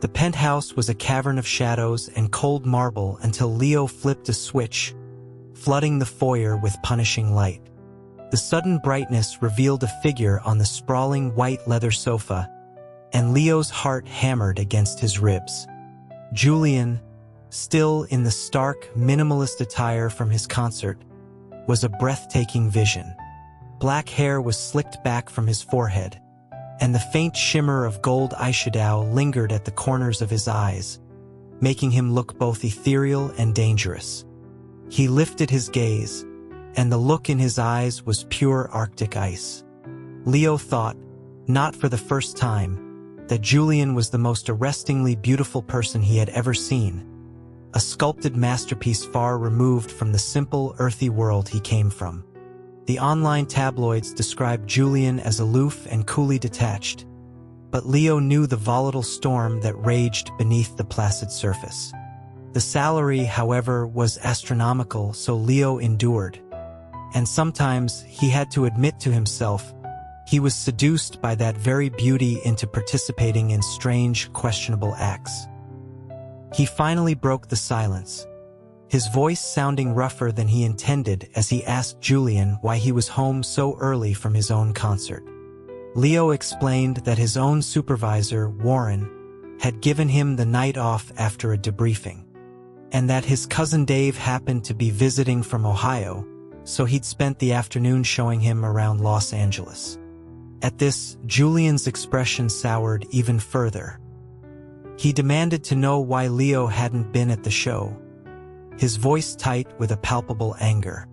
The penthouse was a cavern of shadows and cold marble until Leo flipped a switch, flooding the foyer with punishing light. The sudden brightness revealed a figure on the sprawling white leather sofa, and Leo's heart hammered against his ribs. Julian, still in the stark, minimalist attire from his concert, was a breathtaking vision. Black hair was slicked back from his forehead, and the faint shimmer of gold eyeshadow lingered at the corners of his eyes, making him look both ethereal and dangerous. He lifted his gaze, and the look in his eyes was pure Arctic ice. Leo thought, not for the first time, that Julian was the most arrestingly beautiful person he had ever seen, a sculpted masterpiece far removed from the simple, earthy world he came from. The online tabloids described Julian as aloof and coolly detached, but Leo knew the volatile storm that raged beneath the placid surface. The salary, however, was astronomical, so Leo endured. And sometimes he had to admit to himself he was seduced by that very beauty into participating in strange, questionable acts. He finally broke the silence, his voice sounding rougher than he intended as he asked Julian why he was home so early from his own concert. Leo explained that his own supervisor, Warren, had given him the night off after a debriefing, and that his cousin Dave happened to be visiting from Ohio, so he'd spent the afternoon showing him around Los Angeles. At this, Julian's expression soured even further. He demanded to know why Leo hadn't been at the show, his voice tight with a palpable anger.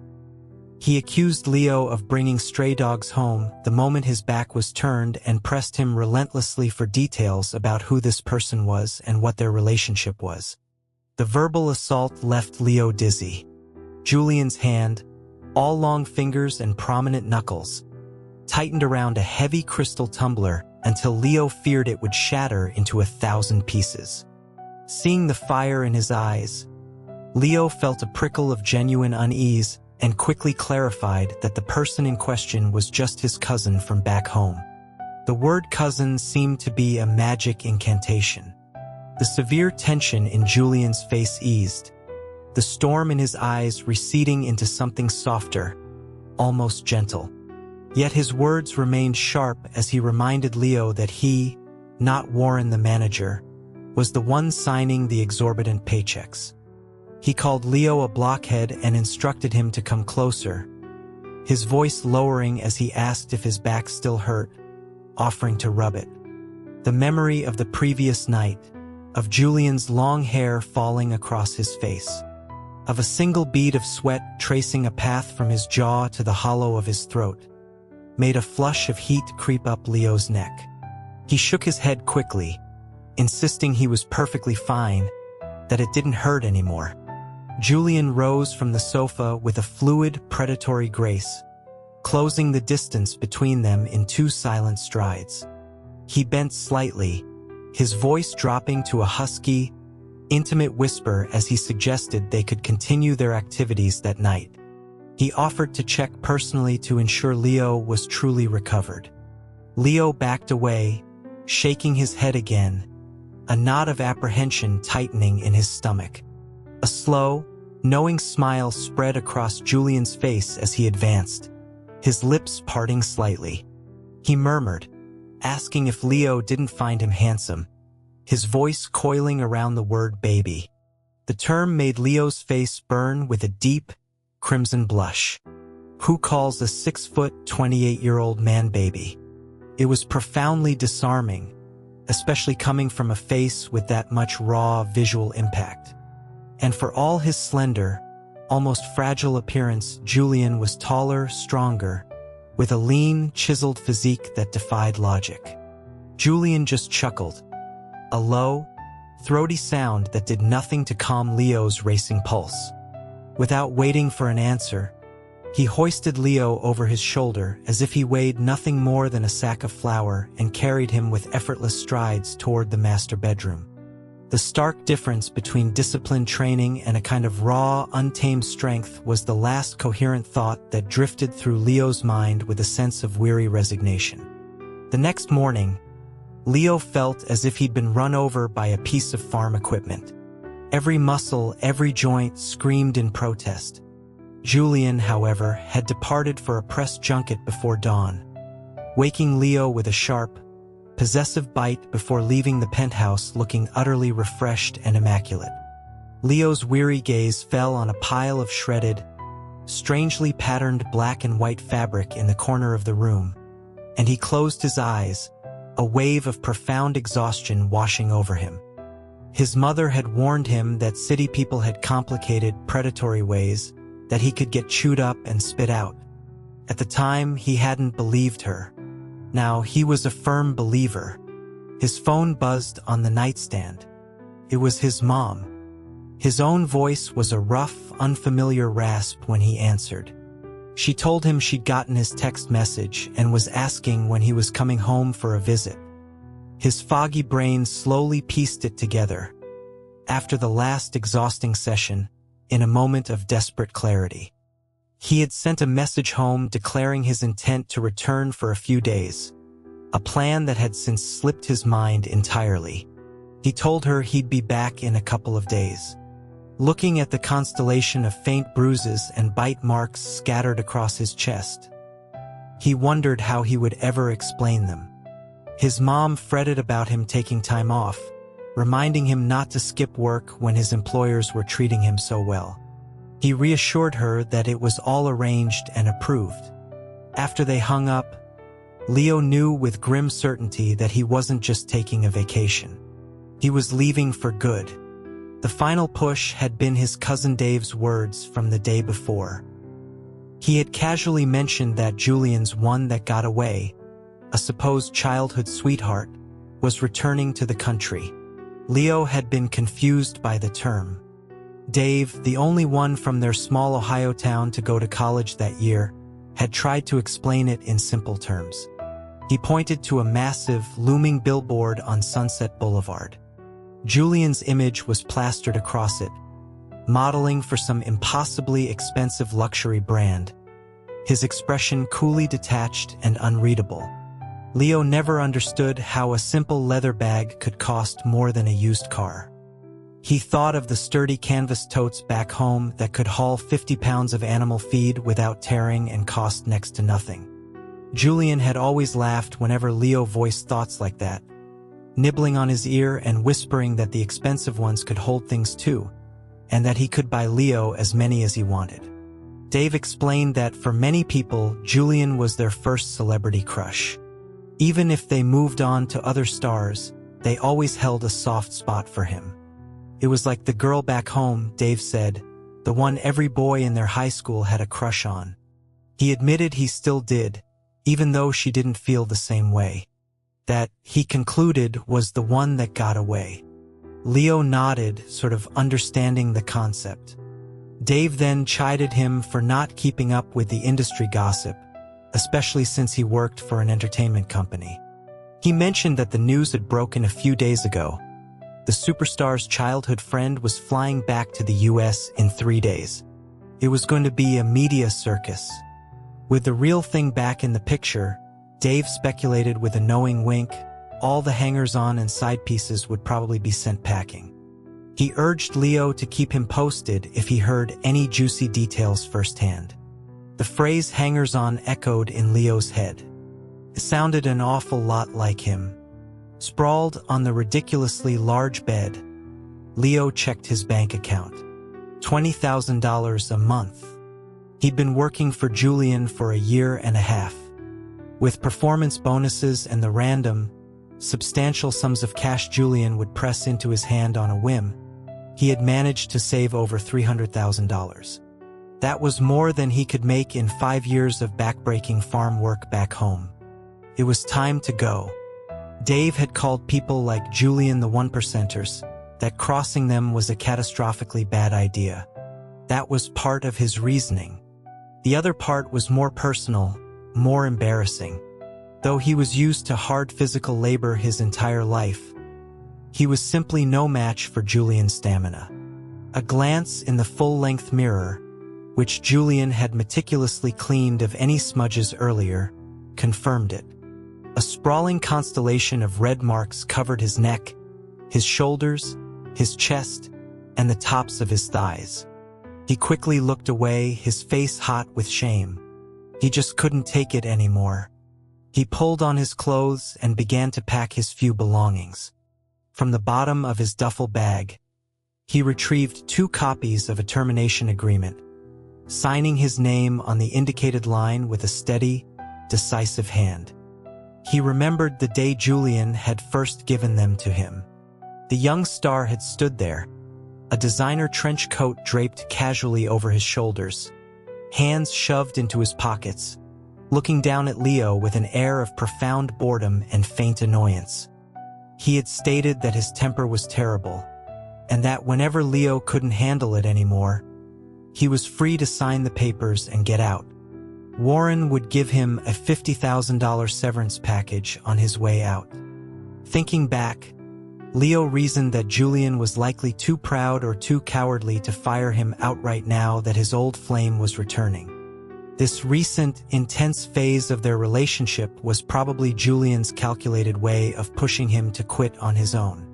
He accused Leo of bringing stray dogs home the moment his back was turned and pressed him relentlessly for details about who this person was and what their relationship was. The verbal assault left Leo dizzy. Julian's hand, all long fingers and prominent knuckles, tightened around a heavy crystal tumbler until Leo feared it would shatter into 1,000 pieces. Seeing the fire in his eyes, Leo felt a prickle of genuine unease and quickly clarified that the person in question was just his cousin from back home. The word cousin seemed to be a magic incantation. The severe tension in Julian's face eased, the storm in his eyes receding into something softer, almost gentle. Yet his words remained sharp as he reminded Leo that he, not Warren the manager, was the one signing the exorbitant paychecks. He called Leo a blockhead and instructed him to come closer, his voice lowering as he asked if his back still hurt, offering to rub it. The memory of the previous night, of Julian's long hair falling across his face, of a single bead of sweat tracing a path from his jaw to the hollow of his throat, made a flush of heat creep up Leo's neck. He shook his head quickly, insisting he was perfectly fine, that it didn't hurt anymore. Julian rose from the sofa with a fluid, predatory grace, closing the distance between them in 2 silent strides. He bent slightly, his voice dropping to a husky, intimate whisper as he suggested they could continue their activities that night. He offered to check personally to ensure Leo was truly recovered. Leo backed away, shaking his head again, a knot of apprehension tightening in his stomach. A slow, knowing smile spread across Julian's face as he advanced, his lips parting slightly. He murmured, asking if Leo didn't find him handsome, his voice coiling around the word baby. The term made Leo's face burn with a deep, crimson blush. Who calls a 6-foot, 28-year-old man baby? It was profoundly disarming, especially coming from a face with that much raw visual impact. And for all his slender, almost fragile appearance, Julian was taller, stronger, with a lean, chiseled physique that defied logic. Julian just chuckled, a low, throaty sound that did nothing to calm Leo's racing pulse. Without waiting for an answer, he hoisted Leo over his shoulder as if he weighed nothing more than a sack of flour and carried him with effortless strides toward the master bedroom. The stark difference between disciplined training and a kind of raw, untamed strength was the last coherent thought that drifted through Leo's mind with a sense of weary resignation. The next morning, Leo felt as if he'd been run over by a piece of farm equipment. Every muscle, every joint screamed in protest. Julian, however, had departed for a press junket before dawn, waking Leo with a sharp, possessive bite before leaving the penthouse looking utterly refreshed and immaculate. Leo's weary gaze fell on a pile of shredded, strangely patterned black and white fabric in the corner of the room, and he closed his eyes, a wave of profound exhaustion washing over him. His mother had warned him that city people had complicated, predatory ways that he could get chewed up and spit out. At the time, he hadn't believed her. Now, he was a firm believer. His phone buzzed on the nightstand. It was his mom. His own voice was a rough, unfamiliar rasp when he answered. She told him she'd gotten his text message and was asking when he was coming home for a visit. His foggy brain slowly pieced it together. After the last exhausting session, in a moment of desperate clarity, he had sent a message home declaring his intent to return for a few days, a plan that had since slipped his mind entirely. He told her he'd be back in a couple of days. Looking at the constellation of faint bruises and bite marks scattered across his chest, he wondered how he would ever explain them. His mom fretted about him taking time off, reminding him not to skip work when his employers were treating him so well. He reassured her that it was all arranged and approved. After they hung up, Leo knew with grim certainty that he wasn't just taking a vacation. He was leaving for good. The final push had been his cousin Dave's words from the day before. He had casually mentioned that Julian's one that got away, a supposed childhood sweetheart, was returning to the country. Leo had been confused by the term. Dave, the only one from their small Ohio town to go to college that year, had tried to explain it in simple terms. He pointed to a massive, looming billboard on Sunset Boulevard. Julian's image was plastered across it, modeling for some impossibly expensive luxury brand, his expression coolly detached and unreadable. Leo never understood how a simple leather bag could cost more than a used car. He thought of the sturdy canvas totes back home that could haul 50 pounds of animal feed without tearing and cost next to nothing. Julian had always laughed whenever Leo voiced thoughts like that, nibbling on his ear and whispering that the expensive ones could hold things too, and that he could buy Leo as many as he wanted. Dave explained that for many people, Julian was their first celebrity crush. Even if they moved on to other stars, they always held a soft spot for him. It was like the girl back home, Dave said, the one every boy in their high school had a crush on. He admitted he still did, even though she didn't feel the same way. That, he concluded, was the one that got away. Leo nodded, sort of understanding the concept. Dave then chided him for not keeping up with the industry gossip, especially since he worked for an entertainment company. He mentioned that the news had broken a few days ago. The superstar's childhood friend was flying back to the US in 3 days. It was going to be a media circus. With the real thing back in the picture, Dave speculated with a knowing wink, all the hangers-on and side pieces would probably be sent packing. He urged Leo to keep him posted if he heard any juicy details firsthand. The phrase hangers-on echoed in Leo's head. It sounded an awful lot like him. Sprawled on the ridiculously large bed, Leo checked his bank account. $20,000 a month. He'd been working for Julian for a year and a half. With performance bonuses and the random, substantial sums of cash Julian would press into his hand on a whim, he had managed to save over $300,000. That was more than he could make in 5 years of backbreaking farm work back home. It was time to go. Dave had called people like Julian the one-percenters, that crossing them was a catastrophically bad idea. That was part of his reasoning. The other part was more personal, more embarrassing. Though he was used to hard physical labor his entire life, he was simply no match for Julian's stamina. A glance in the full-length mirror, which Julian had meticulously cleaned of any smudges earlier, confirmed it. A sprawling constellation of red marks covered his neck, his shoulders, his chest, and the tops of his thighs. He quickly looked away, his face hot with shame. He just couldn't take it anymore. He pulled on his clothes and began to pack his few belongings. From the bottom of his duffel bag, he retrieved 2 copies of a termination agreement, signing his name on the indicated line with a steady, decisive hand. He remembered the day Julian had first given them to him. The young star had stood there, a designer trench coat draped casually over his shoulders, hands shoved into his pockets, looking down at Leo with an air of profound boredom and faint annoyance. He had stated that his temper was terrible, and that whenever Leo couldn't handle it anymore, he was free to sign the papers and get out. Warren would give him a $50,000 severance package on his way out. Thinking back, Leo reasoned that Julian was likely too proud or too cowardly to fire him outright now that his old flame was returning. This recent, intense phase of their relationship was probably Julian's calculated way of pushing him to quit on his own.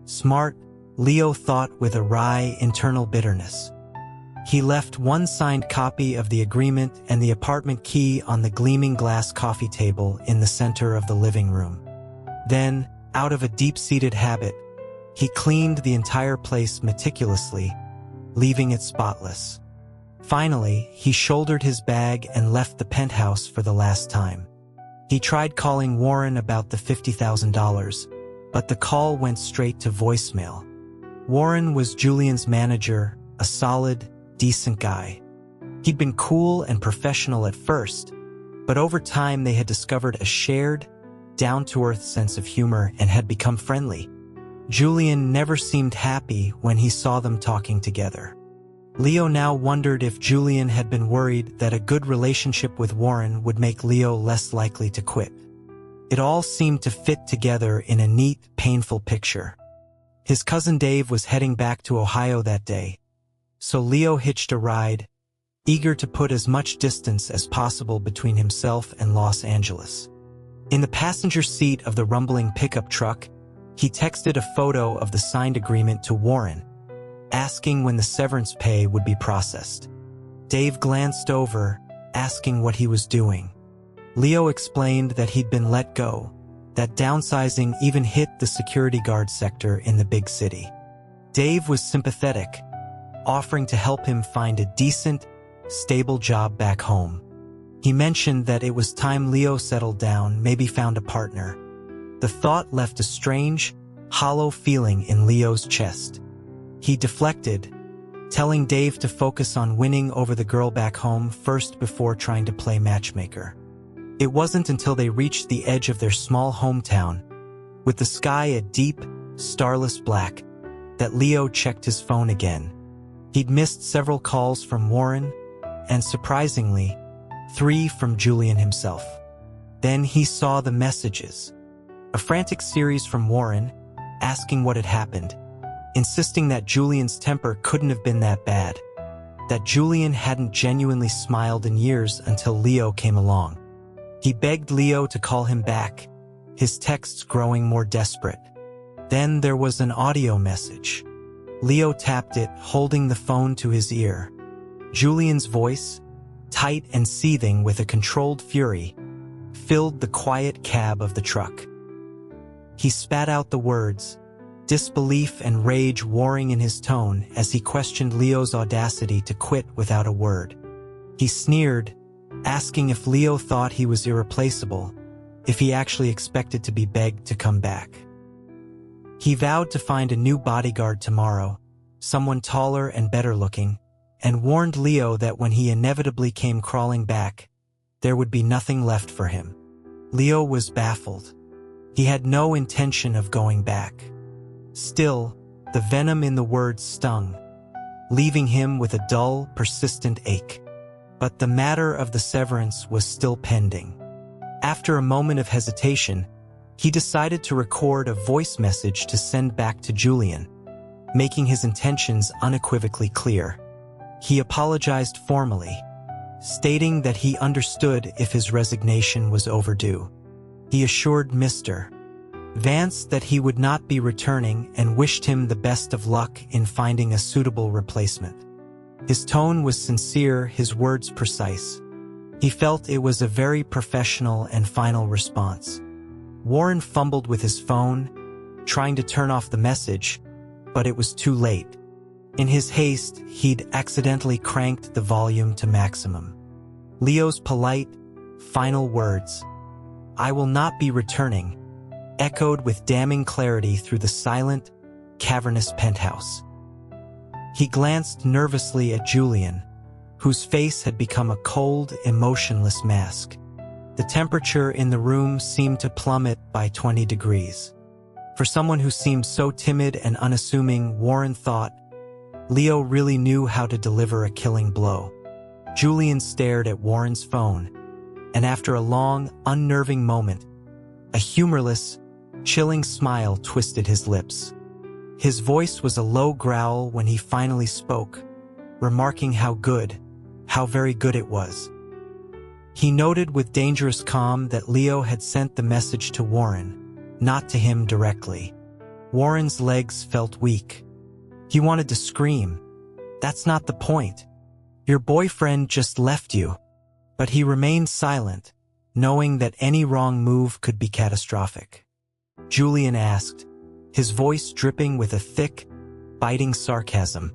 Smart, Leo thought with a wry internal bitterness. He left one signed copy of the agreement and the apartment key on the gleaming glass coffee table in the center of the living room. Then, out of a deep-seated habit, he cleaned the entire place meticulously, leaving it spotless. Finally, he shouldered his bag and left the penthouse for the last time. He tried calling Warren about the $50,000, but the call went straight to voicemail. Warren was Julian's manager, a solid, decent guy. He'd been cool and professional at first, but over time they had discovered a shared, down-to-earth sense of humor and had become friendly. Julian never seemed happy when he saw them talking together. Leo now wondered if Julian had been worried that a good relationship with Warren would make Leo less likely to quit. It all seemed to fit together in a neat, painful picture. His cousin Dave was heading back to Ohio that day, so Leo hitched a ride, eager to put as much distance as possible between himself and Los Angeles. In the passenger seat of the rumbling pickup truck, he texted a photo of the signed agreement to Warren, asking when the severance pay would be processed. Dave glanced over, asking what he was doing. Leo explained that he'd been let go, that downsizing even hit the security guard sector in the big city. Dave was sympathetic, offering to help him find a decent, stable job back home. He mentioned that it was time Leo settled down, maybe found a partner. The thought left a strange, hollow feeling in Leo's chest. He deflected, telling Dave to focus on winning over the girl back home first before trying to play matchmaker. It wasn't until they reached the edge of their small hometown, with the sky a deep, starless black, that Leo checked his phone again. He'd missed several calls from Warren, and surprisingly, 3 from Julian himself. Then he saw the messages. A frantic series from Warren, asking what had happened, insisting that Julian's temper couldn't have been that bad, that Julian hadn't genuinely smiled in years until Leo came along. He begged Leo to call him back, his texts growing more desperate. Then there was an audio message. Leo tapped it, holding the phone to his ear. Julian's voice, tight and seething with a controlled fury, filled the quiet cab of the truck. He spat out the words, disbelief and rage warring in his tone as he questioned Leo's audacity to quit without a word. He sneered, asking if Leo thought he was irreplaceable, if he actually expected to be begged to come back. He vowed to find a new bodyguard tomorrow, someone taller and better looking, and warned Leo that when he inevitably came crawling back, there would be nothing left for him. Leo was baffled. He had no intention of going back. Still, the venom in the words stung, leaving him with a dull, persistent ache. But the matter of the severance was still pending. After a moment of hesitation, he decided to record a voice message to send back to Julian, making his intentions unequivocally clear. He apologized formally, stating that he understood if his resignation was overdue. He assured Mr. Vance that he would not be returning and wished him the best of luck in finding a suitable replacement. His tone was sincere, his words precise. He felt it was a very professional and final response. Warren fumbled with his phone, trying to turn off the message, but it was too late. In his haste, he'd accidentally cranked the volume to maximum. Leo's polite, final words, "I will not be returning," echoed with damning clarity through the silent, cavernous penthouse. He glanced nervously at Julian, whose face had become a cold, emotionless mask. The temperature in the room seemed to plummet by 20 degrees. For someone who seemed so timid and unassuming, Warren thought, Leo really knew how to deliver a killing blow. Julian stared at Warren's phone, and after a long, unnerving moment, a humorless, chilling smile twisted his lips. His voice was a low growl when he finally spoke, remarking how very good it was. He noted with dangerous calm that Leo had sent the message to Warren, not to him directly. Warren's legs felt weak. He wanted to scream. "That's not the point. Your boyfriend just left you." But he remained silent, knowing that any wrong move could be catastrophic. Julian asked, his voice dripping with a thick, biting sarcasm,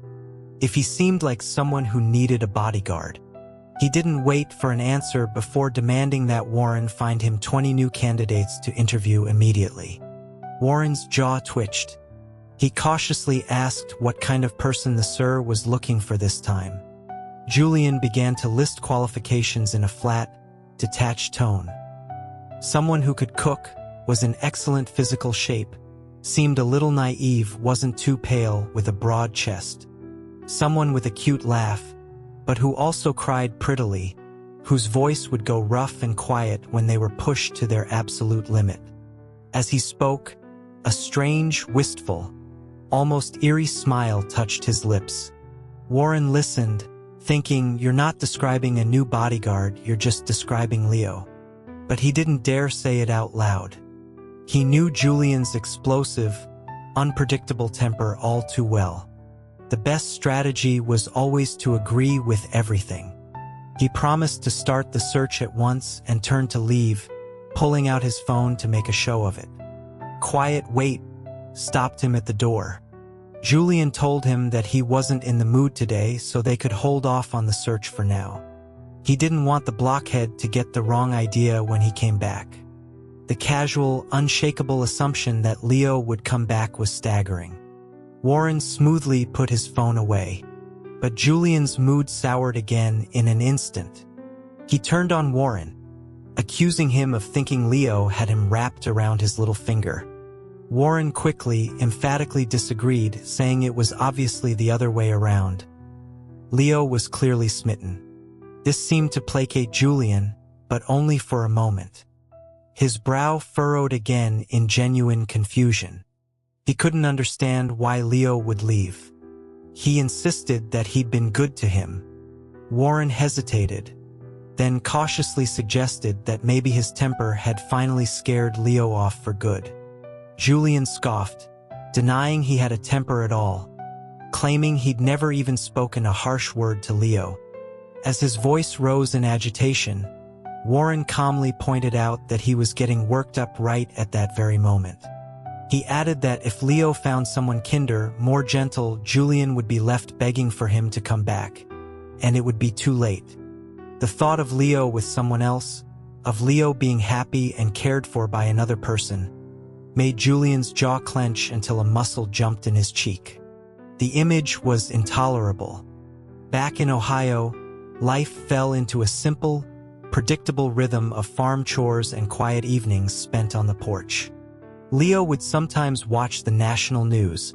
if he seemed like someone who needed a bodyguard. He didn't wait for an answer before demanding that Warren find him 20 new candidates to interview immediately. Warren's jaw twitched. He cautiously asked what kind of person the sir was looking for this time. Julian began to list qualifications in a flat, detached tone. Someone who could cook, was in excellent physical shape, seemed a little naive, wasn't too pale, with a broad chest. Someone with a cute laugh, but who also cried prettily, whose voice would go rough and quiet when they were pushed to their absolute limit. As he spoke, a strange, wistful, almost eerie smile touched his lips. Warren listened, thinking, you're not describing a new bodyguard, you're just describing Leo. But he didn't dare say it out loud. He knew Julian's explosive, unpredictable temper all too well. The best strategy was always to agree with everything. He promised to start the search at once and turned to leave, pulling out his phone to make a show of it. Quiet wait stopped him at the door. Julian told him that he wasn't in the mood today, so they could hold off on the search for now. He didn't want the blockhead to get the wrong idea when he came back. The casual, unshakable assumption that Leo would come back was staggering. Warren smoothly put his phone away, but Julian's mood soured again in an instant. He turned on Warren, accusing him of thinking Leo had him wrapped around his little finger. Warren quickly, emphatically disagreed, saying it was obviously the other way around. Leo was clearly smitten. This seemed to placate Julian, but only for a moment. His brow furrowed again in genuine confusion. He couldn't understand why Leo would leave. He insisted that he'd been good to him. Warren hesitated, then cautiously suggested that maybe his temper had finally scared Leo off for good. Julian scoffed, denying he had a temper at all, claiming he'd never even spoken a harsh word to Leo. As his voice rose in agitation, Warren calmly pointed out that he was getting worked up right at that very moment. He added that if Leo found someone kinder, more gentle, Julian would be left begging for him to come back, and it would be too late. The thought of Leo with someone else, of Leo being happy and cared for by another person, made Julian's jaw clench until a muscle jumped in his cheek. The image was intolerable. Back in Ohio, life fell into a simple, predictable rhythm of farm chores and quiet evenings spent on the porch. Leo would sometimes watch the national news,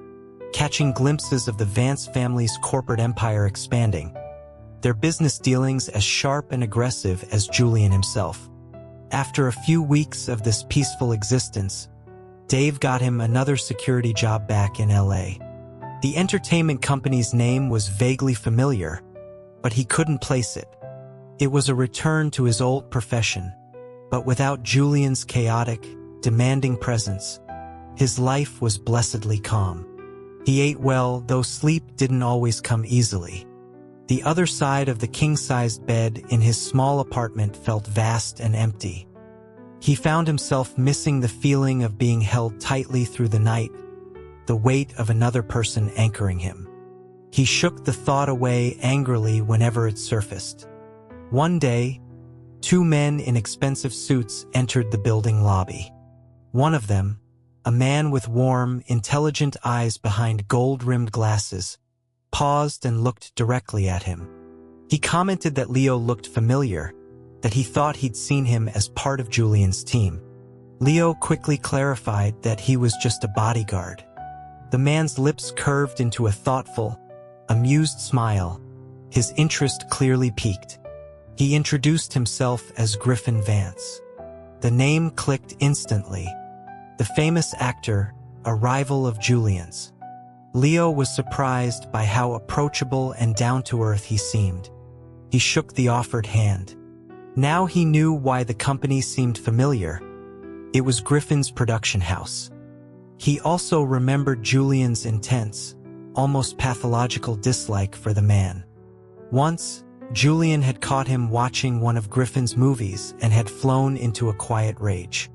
catching glimpses of the Vance family's corporate empire expanding, their business dealings as sharp and aggressive as Julian himself. After a few weeks of this peaceful existence, Dave got him another security job back in LA. The entertainment company's name was vaguely familiar, but he couldn't place it. It was a return to his old profession, But without Julian's chaotic, demanding presence, his life was blessedly calm. He ate well, though sleep didn't always come easily. The other side of the king-sized bed in his small apartment felt vast and empty. He found himself missing the feeling of being held tightly through the night, the weight of another person anchoring him. He shook the thought away angrily whenever it surfaced. One day, two men in expensive suits entered the building lobby. One of them, a man with warm, intelligent eyes behind gold-rimmed glasses, paused and looked directly at him. He commented that Leo looked familiar, that he thought he'd seen him as part of Julian's team. Leo quickly clarified that he was just a bodyguard. The man's lips curved into a thoughtful, amused smile, his interest clearly piqued. He introduced himself as Griffin Vance. The name clicked instantly. The famous actor, a rival of Julian's. Leo was surprised by how approachable and down-to-earth he seemed. He shook the offered hand. Now he knew why the company seemed familiar. It was Griffin's production house. He also remembered Julian's intense, almost pathological dislike for the man. Once, Julian had caught him watching one of Griffin's movies and had flown into a quiet rage,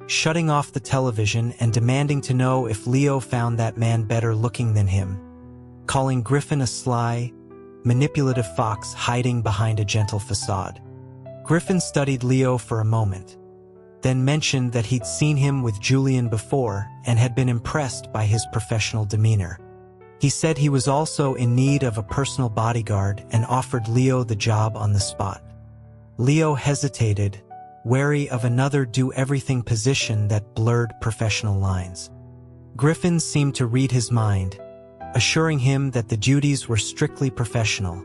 shutting off the television and demanding to know if Leo found that man better looking than him, calling Griffin a sly, manipulative fox hiding behind a gentle facade. Griffin studied Leo for a moment, then mentioned that he'd seen him with Julian before and had been impressed by his professional demeanor. He said he was also in need of a personal bodyguard and offered Leo the job on the spot. Leo hesitated, wary of another do-everything position that blurred professional lines. Griffin seemed to read his mind, assuring him that the duties were strictly professional,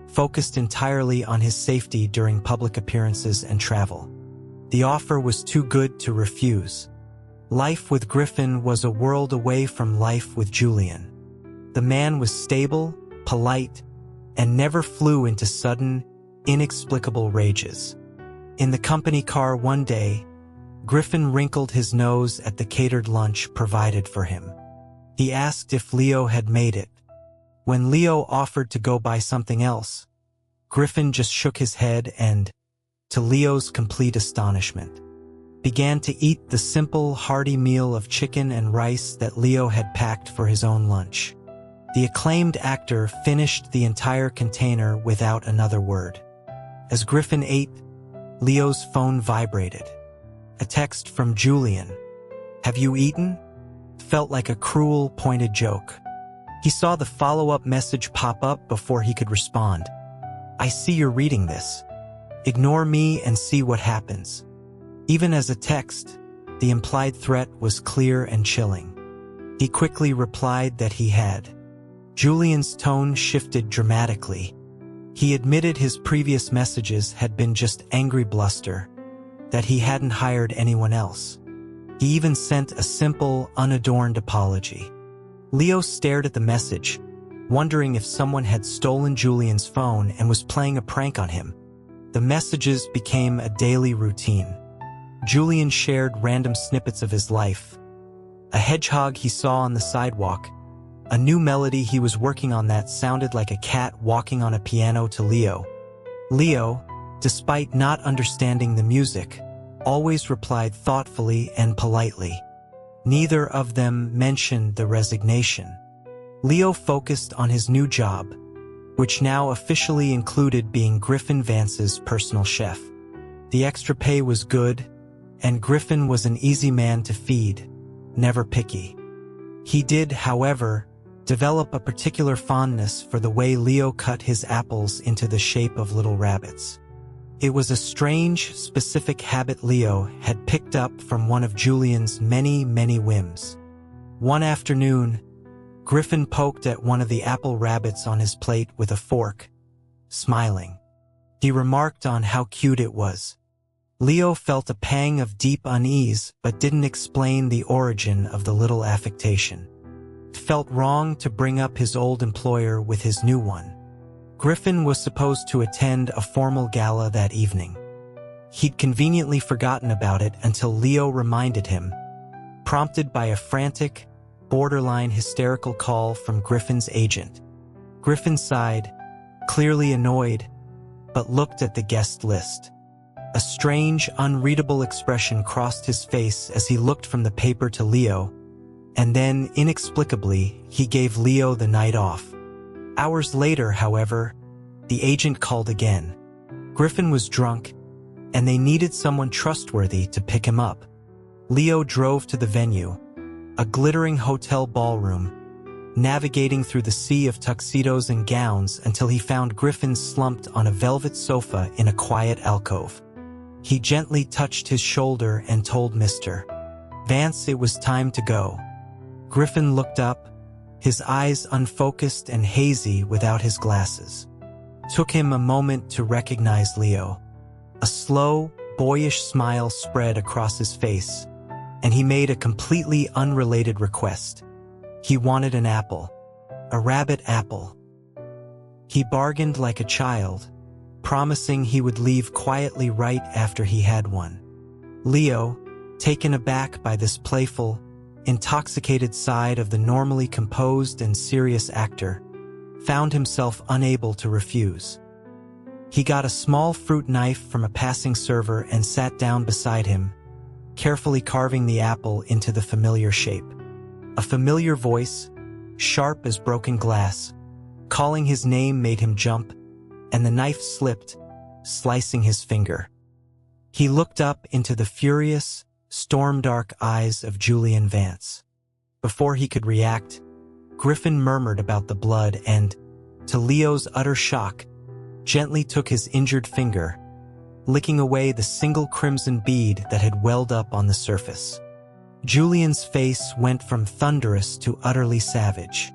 focused entirely on his safety during public appearances and travel. The offer was too good to refuse. Life with Griffin was a world away from life with Julian. The man was stable, polite, and never flew into sudden, inexplicable rages. In the company car one day, Griffin wrinkled his nose at the catered lunch provided for him. He asked if Leo had made it. When Leo offered to go buy something else, Griffin just shook his head and, to Leo's complete astonishment, began to eat the simple, hearty meal of chicken and rice that Leo had packed for his own lunch. The acclaimed actor finished the entire container without another word. As Griffin ate, Leo's phone vibrated. A text from Julian. "Have you eaten?" Felt like a cruel, pointed joke. He saw the follow-up message pop up before he could respond. "I see you're reading this. Ignore me and see what happens." Even as a text, the implied threat was clear and chilling. He quickly replied that he had. Julian's tone shifted dramatically. He admitted his previous messages had been just angry bluster, that he hadn't hired anyone else. He even sent a simple, unadorned apology. Leo stared at the message, wondering if someone had stolen Julian's phone and was playing a prank on him. The messages became a daily routine. Julian shared random snippets of his life. A hedgehog he saw on the sidewalk, a new melody he was working on that sounded like a cat walking on a piano to Leo. Leo, despite not understanding the music, always replied thoughtfully and politely. Neither of them mentioned the resignation. Leo focused on his new job, which now officially included being Griffin Vance's personal chef. The extra pay was good, and Griffin was an easy man to feed, never picky. He did, however, develop a particular fondness for the way Leo cut his apples into the shape of little rabbits. It was a strange, specific habit Leo had picked up from one of Julian's many, many whims. One afternoon, Griffin poked at one of the apple rabbits on his plate with a fork, smiling. He remarked on how cute it was. Leo felt a pang of deep unease but didn't explain the origin of the little affectation. It felt wrong to bring up his old employer with his new one. Griffin was supposed to attend a formal gala that evening. He'd conveniently forgotten about it until Leo reminded him, prompted by a frantic, borderline hysterical call from Griffin's agent. Griffin sighed, clearly annoyed, but looked at the guest list. A strange, unreadable expression crossed his face as he looked from the paper to Leo, and then, inexplicably, he gave Leo the night off. Hours later, however, the agent called again. Griffin was drunk, and they needed someone trustworthy to pick him up. Leo drove to the venue, a glittering hotel ballroom, navigating through the sea of tuxedos and gowns until he found Griffin slumped on a velvet sofa in a quiet alcove. He gently touched his shoulder and told Mr. Vance it was time to go. Griffin looked up, his eyes unfocused and hazy without his glasses. Took him a moment to recognize Leo. A slow, boyish smile spread across his face, and he made a completely unrelated request. He wanted an apple. A rabbit apple. He bargained like a child, promising he would leave quietly right after he had one. Leo, taken aback by this playful, intoxicated side of the normally composed and serious actor, found himself unable to refuse. He got a small fruit knife from a passing server and sat down beside him, carefully carving the apple into the familiar shape. A familiar voice, sharp as broken glass, calling his name made him jump, and the knife slipped, slicing his finger. He looked up into the furious, storm-dark eyes of Julian Vance. Before he could react, Griffin murmured about the blood and, to Leo's utter shock, gently took his injured finger, licking away the single crimson bead that had welled up on the surface. Julian's face went from thunderous to utterly savage.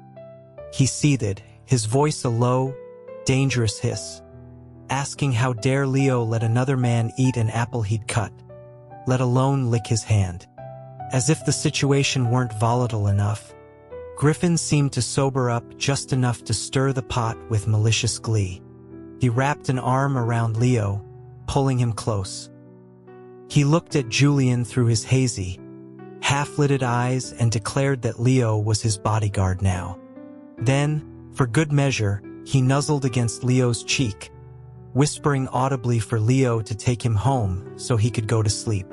He seethed, his voice a low, dangerous hiss, asking how dare Leo let another man eat an apple he'd cut, let alone lick his hand. As if the situation weren't volatile enough, Griffin seemed to sober up just enough to stir the pot with malicious glee. He wrapped an arm around Leo, pulling him close. He looked at Julian through his hazy, half-lidded eyes and declared that Leo was his bodyguard now. Then, for good measure, he nuzzled against Leo's cheek, whispering audibly for Leo to take him home so he could go to sleep.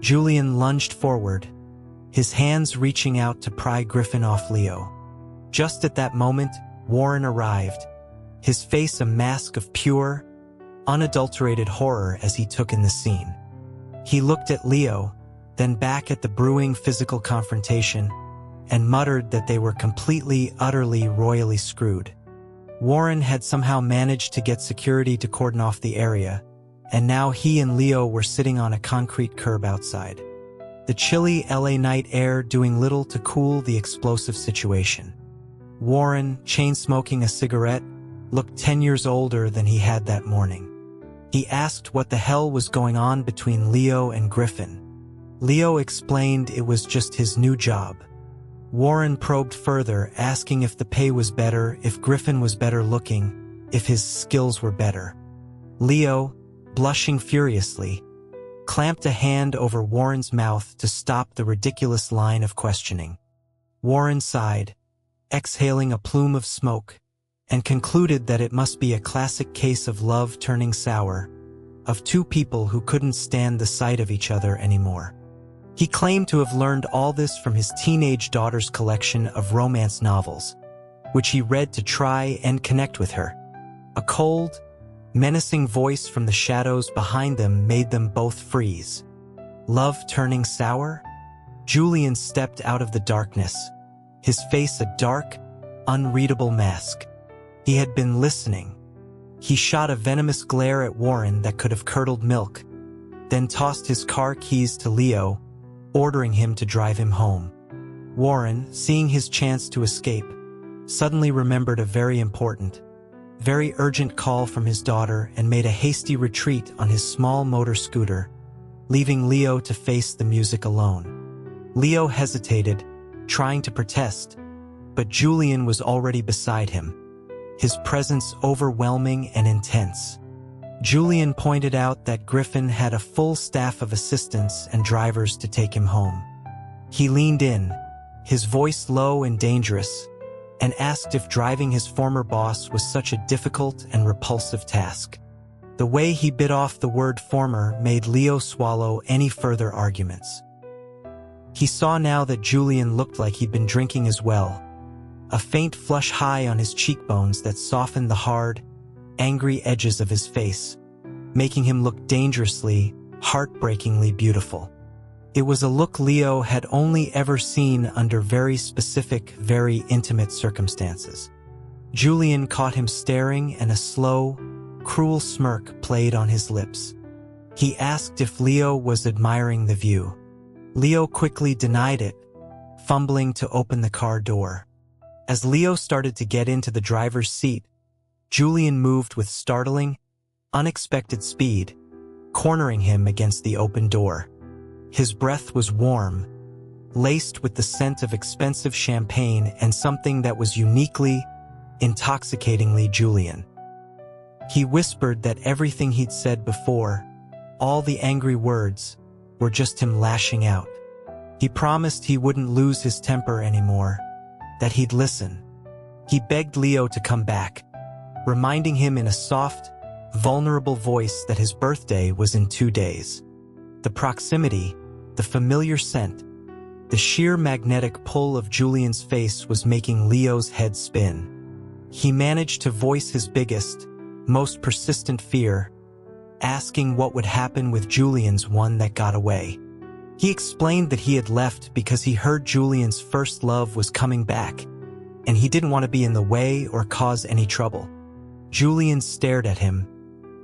Julian lunged forward, his hands reaching out to pry Griffin off Leo. Just at that moment, Warren arrived, his face a mask of pure, unadulterated horror as he took in the scene. He looked at Leo, then back at the brewing physical confrontation, and muttered that they were completely, utterly, royally screwed. Warren had somehow managed to get security to cordon off the area, and now he and Leo were sitting on a concrete curb outside. The chilly LA night air doing little to cool the explosive situation. Warren, chain-smoking a cigarette, looked 10 years older than he had that morning. He asked what the hell was going on between Leo and Griffin. Leo explained it was just his new job. Warren probed further, asking if the pay was better, if Griffin was better looking, if his skills were better. Leo, blushing furiously, clamped a hand over Warren's mouth to stop the ridiculous line of questioning. Warren sighed, exhaling a plume of smoke, and concluded that it must be a classic case of love turning sour, of two people who couldn't stand the sight of each other anymore. He claimed to have learned all this from his teenage daughter's collection of romance novels, which he read to try and connect with her. A cold, menacing voice from the shadows behind them made them both freeze. Love turning sour? Julian stepped out of the darkness, his face a dark, unreadable mask. He had been listening. He shot a venomous glare at Warren that could have curdled milk, then tossed his car keys to Leo, ordering him to drive him home. Warren, seeing his chance to escape, suddenly remembered a very important, very urgent call from his daughter and made a hasty retreat on his small motor scooter, leaving Leo to face the music alone. Leo hesitated, trying to protest, but Julian was already beside him, his presence overwhelming and intense. Julian pointed out that Griffin had a full staff of assistants and drivers to take him home. He leaned in, his voice low and dangerous, and asked if driving his former boss was such a difficult and repulsive task. The way he bit off the word former made Leo swallow any further arguments. He saw now that Julian looked like he'd been drinking as well, a faint flush high on his cheekbones that softened the hard, angry edges of his face, making him look dangerously, heartbreakingly beautiful. It was a look Leo had only ever seen under very specific, very intimate circumstances. Julian caught him staring, and a slow, cruel smirk played on his lips. He asked if Leo was admiring the view. Leo quickly denied it, fumbling to open the car door. As Leo started to get into the driver's seat, Julian moved with startling, unexpected speed, cornering him against the open door. His breath was warm, laced with the scent of expensive champagne and something that was uniquely, intoxicatingly Julian. He whispered that everything he'd said before, all the angry words, were just him lashing out. He promised he wouldn't lose his temper anymore, that he'd listen. He begged Leo to come back, reminding him in a soft, vulnerable voice that his birthday was in 2 days. The proximity, the familiar scent, the sheer magnetic pull of Julian's face was making Leo's head spin. He managed to voice his biggest, most persistent fear, asking what would happen with Julian's one that got away. He explained that he had left because he heard Julian's first love was coming back, and he didn't want to be in the way or cause any trouble. Julian stared at him,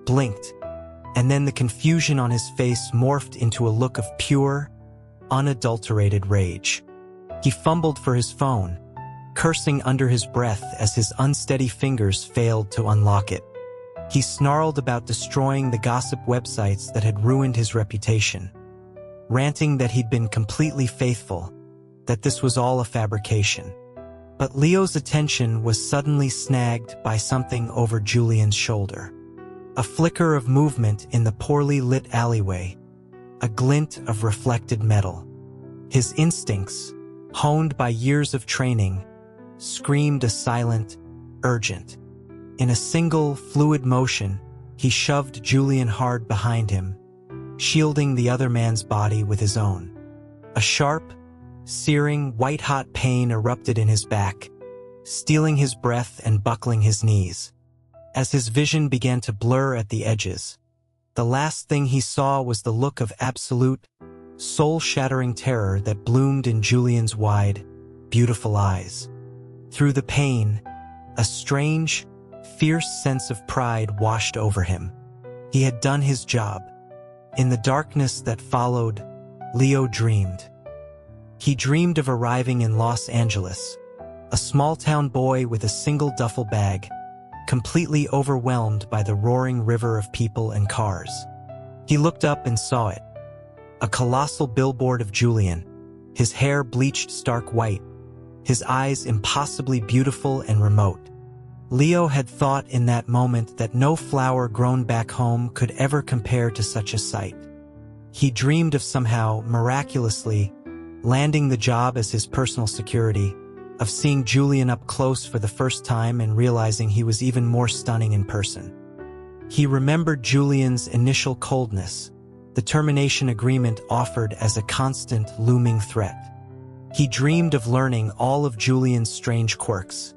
blinked, and then the confusion on his face morphed into a look of pure, unadulterated rage. He fumbled for his phone, cursing under his breath as his unsteady fingers failed to unlock it. He snarled about destroying the gossip websites that had ruined his reputation, ranting that he'd been completely faithful, that this was all a fabrication. But Leo's attention was suddenly snagged by something over Julian's shoulder. A flicker of movement in the poorly lit alleyway, a glint of reflected metal. His instincts, honed by years of training, screamed a silent, urgent. In a single, fluid motion, he shoved Julian hard behind him, shielding the other man's body with his own. A sharp, searing, white-hot pain erupted in his back, stealing his breath and buckling his knees. As his vision began to blur at the edges, the last thing he saw was the look of absolute, soul-shattering terror that bloomed in Julian's wide, beautiful eyes. Through the pain, a strange, fierce sense of pride washed over him. He had done his job. In the darkness that followed, Leo dreamed. He dreamed of arriving in Los Angeles, a small-town boy with a single duffel bag, completely overwhelmed by the roaring river of people and cars. He looked up and saw it. A colossal billboard of Julian, his hair bleached stark white, his eyes impossibly beautiful and remote. Leo had thought in that moment that no flower grown back home could ever compare to such a sight. He dreamed of somehow, miraculously, landing the job as his personal security, of seeing Julian up close for the first time and realizing he was even more stunning in person. He remembered Julian's initial coldness, the termination agreement offered as a constant, looming threat. He dreamed of learning all of Julian's strange quirks,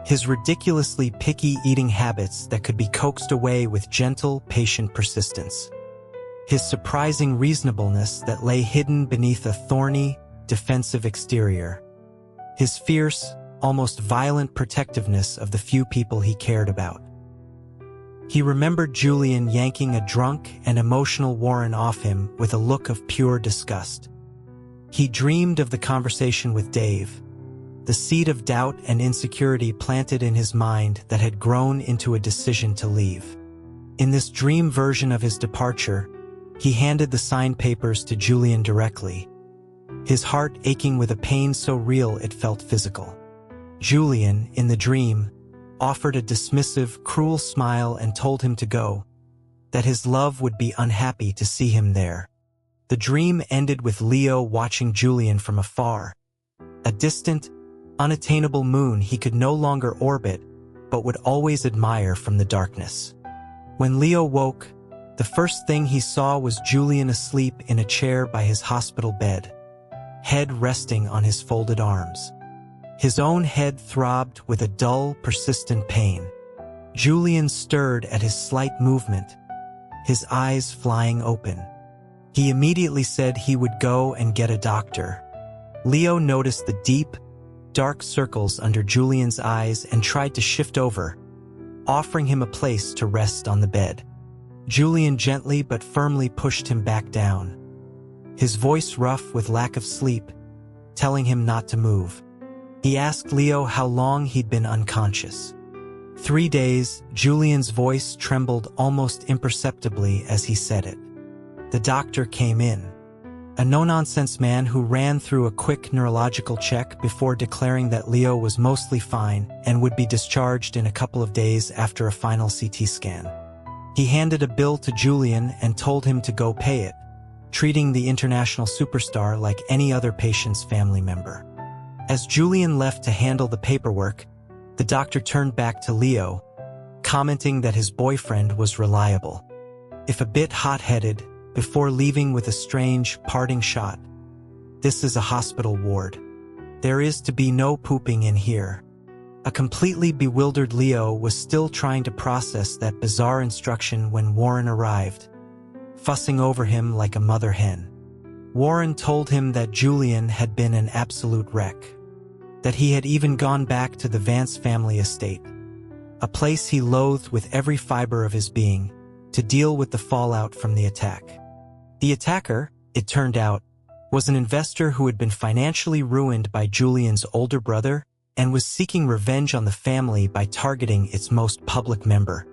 his ridiculously picky eating habits that could be coaxed away with gentle, patient persistence, his surprising reasonableness that lay hidden beneath a thorny, defensive exterior, his fierce, almost violent protectiveness of the few people he cared about. He remembered Julian yanking a drunk and emotional Warren off him with a look of pure disgust. He dreamed of the conversation with Dave, the seed of doubt and insecurity planted in his mind that had grown into a decision to leave. In this dream version of his departure, he handed the signed papers to Julian directly, his heart aching with a pain so real it felt physical. Julian, in the dream, offered a dismissive, cruel smile and told him to go, that his love would be unhappy to see him there. The dream ended with Leo watching Julian from afar, a distant, unattainable moon he could no longer orbit but would always admire from the darkness. When Leo woke, the first thing he saw was Julian asleep in a chair by his hospital bed, head resting on his folded arms. His own head throbbed with a dull, persistent pain. Julian stirred at his slight movement, his eyes flying open. He immediately said he would go and get a doctor. Leo noticed the deep, dark circles under Julian's eyes and tried to shift over, offering him a place to rest on the bed. Julian gently but firmly pushed him back down, his voice rough with lack of sleep, telling him not to move. He asked Leo how long he'd been unconscious. 3 days, Julian's voice trembled almost imperceptibly as he said it. The doctor came in, a no-nonsense man who ran through a quick neurological check before declaring that Leo was mostly fine and would be discharged in a couple of days after a final CT scan. He handed a bill to Julian and told him to go pay it, treating the international superstar like any other patient's family member. As Julian left to handle the paperwork, the doctor turned back to Leo, commenting that his boyfriend was reliable, if a bit hot-headed, before leaving with a strange, parting shot. "This is a hospital ward. There is to be no pooping in here." A completely bewildered Leo was still trying to process that bizarre instruction when Warren arrived, fussing over him like a mother hen. Warren told him that Julian had been an absolute wreck, that he had even gone back to the Vance family estate, a place he loathed with every fiber of his being, to deal with the fallout from the attack. The attacker, it turned out, was an investor who had been financially ruined by Julian's older brother and was seeking revenge on the family by targeting its most public member.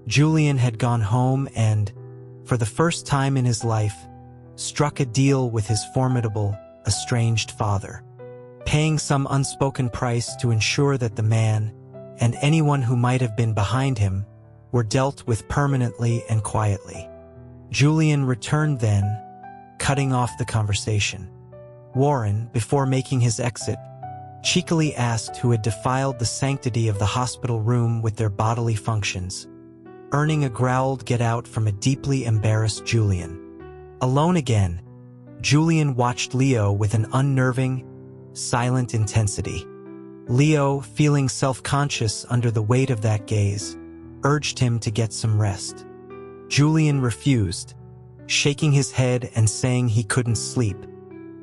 Julian had gone home and, for the first time in his life, struck a deal with his formidable, estranged father, paying some unspoken price to ensure that the man, and anyone who might have been behind him, were dealt with permanently and quietly. Julian returned then, cutting off the conversation. Warren, before making his exit, cheekily asked who had defiled the sanctity of the hospital room with their bodily functions, earning a growled get out from a deeply embarrassed Julian. Alone again, Julian watched Leo with an unnerving, silent intensity. Leo, feeling self-conscious under the weight of that gaze, urged him to get some rest. Julian refused, shaking his head and saying he couldn't sleep.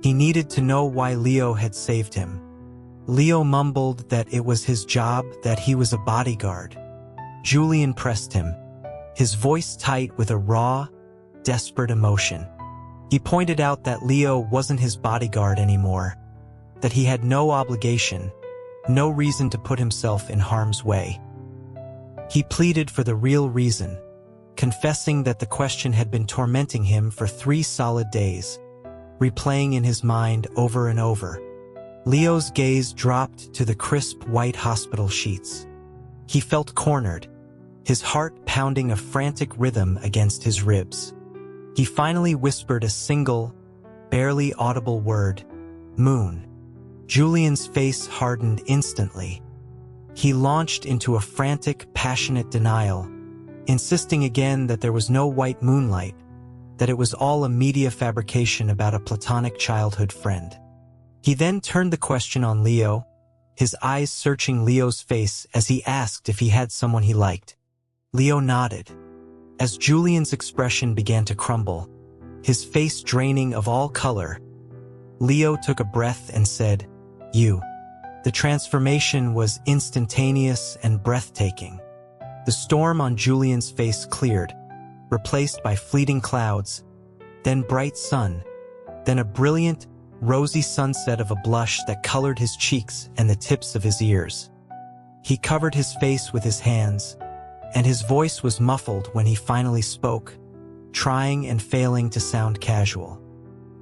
He needed to know why Leo had saved him. Leo mumbled that it was his job, that he was a bodyguard. Julian pressed him, his voice tight with a raw, desperate emotion. He pointed out that Leo wasn't his bodyguard anymore, that he had no obligation, no reason to put himself in harm's way. He pleaded for the real reason, confessing that the question had been tormenting him for 3 solid days, replaying in his mind over and over. Leo's gaze dropped to the crisp white hospital sheets. He felt cornered, his heart pounding a frantic rhythm against his ribs. He finally whispered a single, barely audible word, "Moon." Julian's face hardened instantly. He launched into a frantic, passionate denial, insisting again that there was no white moonlight, that it was all a media fabrication about a platonic childhood friend. He then turned the question on Leo, his eyes searching Leo's face as he asked if he had someone he liked. Leo nodded. As Julian's expression began to crumble, his face draining of all color, Leo took a breath and said, "You." The transformation was instantaneous and breathtaking. The storm on Julian's face cleared, replaced by fleeting clouds, then bright sun, then a brilliant, rosy sunset of a blush that colored his cheeks and the tips of his ears. He covered his face with his hands, and his voice was muffled when he finally spoke, trying and failing to sound casual.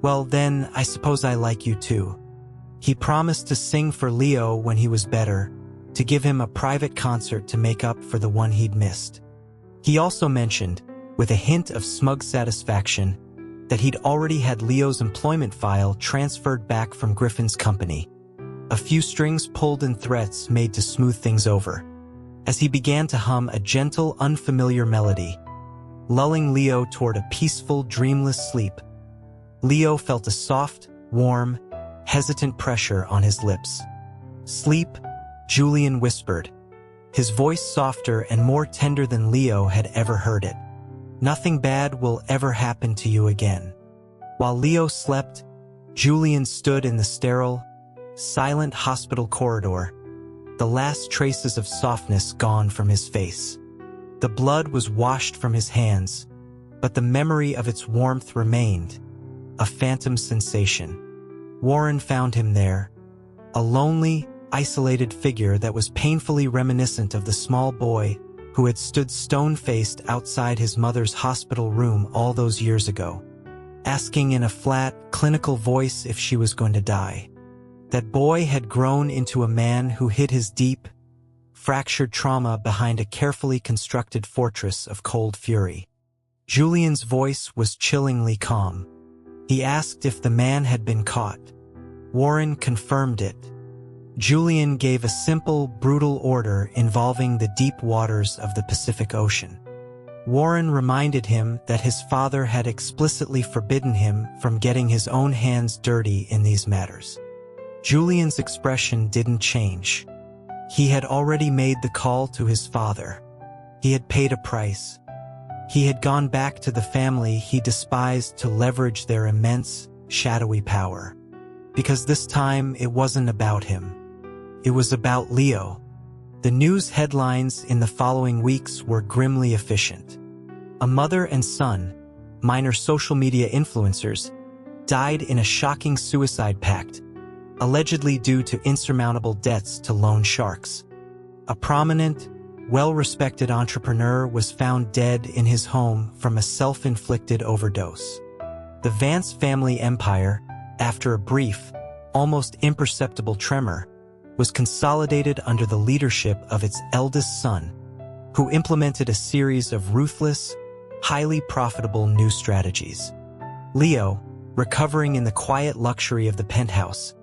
"Well, then, I suppose I like you too." He promised to sing for Leo when he was better, to give him a private concert to make up for the one he'd missed. He also mentioned, with a hint of smug satisfaction that he'd already had Leo's employment file transferred back from Griffin's company. A few strings pulled and threats made to smooth things over, as he began to hum a gentle, unfamiliar melody, lulling Leo toward a peaceful, dreamless sleep. Leo felt a soft, warm, hesitant pressure on his lips. "Sleep," Julian whispered, his voice softer and more tender than Leo had ever heard it. "Nothing bad will ever happen to you again." While Leo slept, Julian stood in the sterile, silent hospital corridor, the last traces of softness gone from his face. The blood was washed from his hands, but the memory of its warmth remained, a phantom sensation. Warren found him there, a lonely, isolated figure that was painfully reminiscent of the small boy who had stood stone-faced outside his mother's hospital room all those years ago, asking in a flat, clinical voice if she was going to die. That boy had grown into a man who hid his deep, fractured trauma behind a carefully constructed fortress of cold fury. Julian's voice was chillingly calm. He asked if the man had been caught. Warren confirmed it. Julian gave a simple, brutal order involving the deep waters of the Pacific Ocean. Warren reminded him that his father had explicitly forbidden him from getting his own hands dirty in these matters. Julian's expression didn't change. He had already made the call to his father. He had paid a price. He had gone back to the family he despised to leverage their immense, shadowy power. Because this time it wasn't about him. It was about Leo. The news headlines in the following weeks were grimly efficient. A mother and son, minor social media influencers, died in a shocking suicide pact, allegedly due to insurmountable debts to loan sharks. A prominent, well-respected entrepreneur was found dead in his home from a self-inflicted overdose. The Vance family empire, after a brief, almost imperceptible tremor, was consolidated under the leadership of its eldest son, who implemented a series of ruthless, highly profitable new strategies. Leo, recovering in the quiet luxury of the penthouse,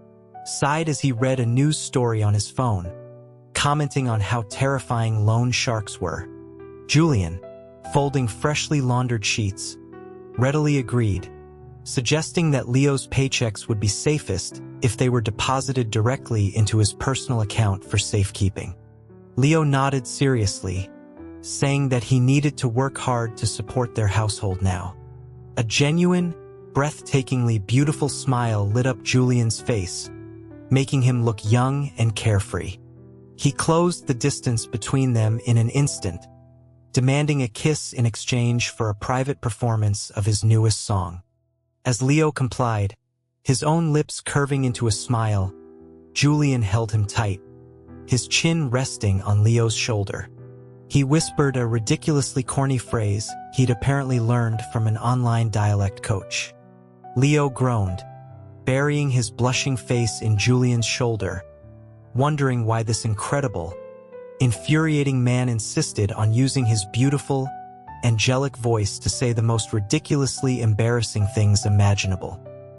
sighed as he read a news story on his phone, commenting on how terrifying loan sharks were. Julian, folding freshly laundered sheets, readily agreed, suggesting that Leo's paychecks would be safest if they were deposited directly into his personal account for safekeeping. Leo nodded seriously, saying that he needed to work hard to support their household now. A genuine, breathtakingly beautiful smile lit up Julian's face, making him look young and carefree. He closed the distance between them in an instant, demanding a kiss in exchange for a private performance of his newest song. As Leo complied, his own lips curving into a smile, Julian held him tight, his chin resting on Leo's shoulder. He whispered a ridiculously corny phrase he'd apparently learned from an online dialect coach. Leo groaned, burying his blushing face in Julian's shoulder, wondering why this incredible, infuriating man insisted on using his beautiful, angelic voice to say the most ridiculously embarrassing things imaginable.